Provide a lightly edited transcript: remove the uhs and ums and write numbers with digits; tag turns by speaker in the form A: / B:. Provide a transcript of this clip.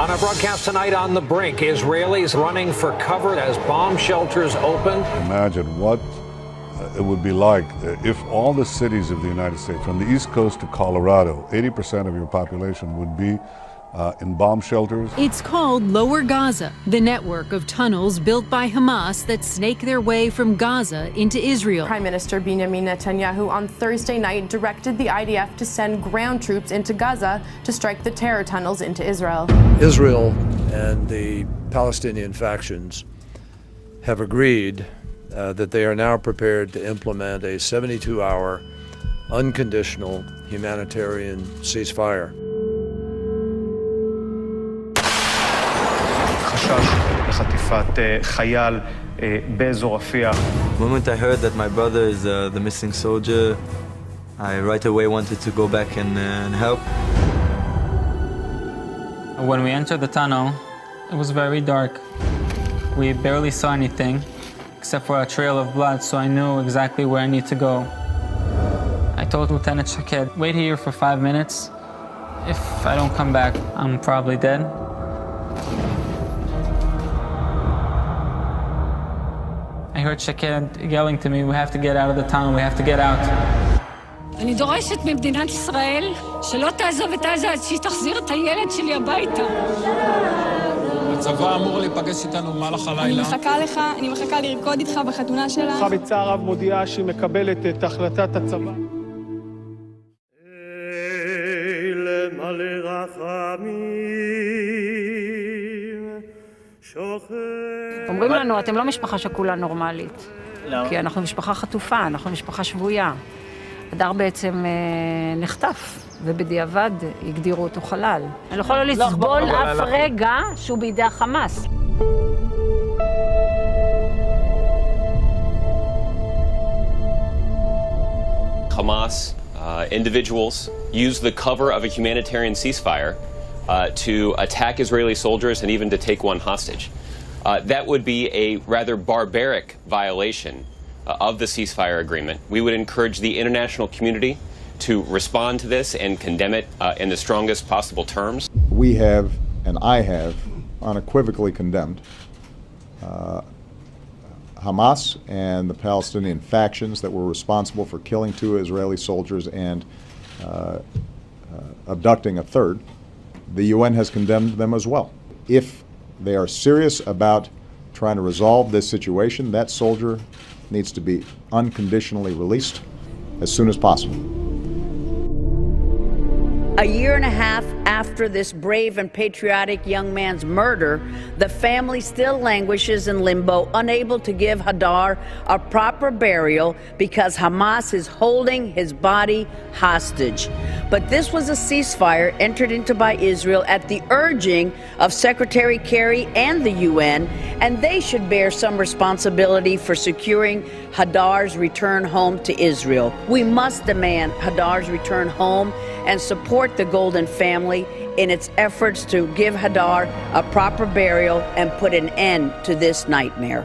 A: On our broadcast tonight, On the Brink, Israelis running for cover as bomb shelters open.
B: Imagine what it would be like if all the cities of the United States, from the East Coast to Colorado, 80% of your population would be in bomb shelters.
C: It's called Lower Gaza, the network of tunnels built by Hamas that snake their way from Gaza into Israel.
D: Prime Minister Benjamin Netanyahu on Thursday night directed the IDF to send ground troops into Gaza to strike the terror tunnels into Israel.
E: Israel and the Palestinian factions have agreed that they are now prepared to implement a 72-hour unconditional humanitarian ceasefire.
F: The moment I heard that my brother is the missing soldier, I right away wanted to go back and help.
G: When we entered the tunnel, it was very dark. We barely saw anything, except for a trail of blood, so I knew exactly where I need to go. I told Lieutenant Shaked, wait here for 5 minutes. If I don't come back, I'm probably dead. I heard Shaked yelling to me, we have to get out of the tunnel, we have to get out.
H: אני דורשת ממדינת ישראל שלא תעזוב את עזה עד שהיא תחזיר את הילד שלי הביתה.
I: הצבא אמור להיפגש איתנו במהלך הלילה.
J: אני מחכה לך, אני מחכה לרקוד איתך בחתונה שלה.
K: משפחה בצער רב מודיעה שהיא מקבלת את החלטת הצבא.
L: אומרים לנו, אתם לא משפחה שכולה נורמלית. כי אנחנו משפחה חטופה, אנחנו משפחה שבויה. הדר בעצם נחטף, ובדיעבד הגדירו אותו חלל. אני לא יכולה לסבול אף רגע שהוא בידי החמאס.
M: Hamas individuals use the cover of a humanitarian ceasefire to attack Israeli soldiers and even to take one hostage. That would be a rather barbaric violation of the ceasefire agreement. We would encourage the international community to respond to this and condemn it in the strongest possible terms.
N: We have, and I have, unequivocally condemned Hamas and the Palestinian factions that were responsible for killing 2 Israeli soldiers and abducting a third. The UN has condemned them as well. If they are serious about trying to resolve this situation, that soldier needs to be unconditionally released as soon as possible.
O: A year and a half after this brave and patriotic young man's murder, the family still languishes in limbo, unable to give Hadar a proper burial because Hamas is holding his body hostage. But this was a ceasefire entered into by Israel at the urging of Secretary Kerry and the UN, and they should bear some responsibility for securing Hadar's return home to Israel. We must demand Hadar's return home and support the Goldin family in its efforts to give Hadar a proper burial and put an end to this nightmare.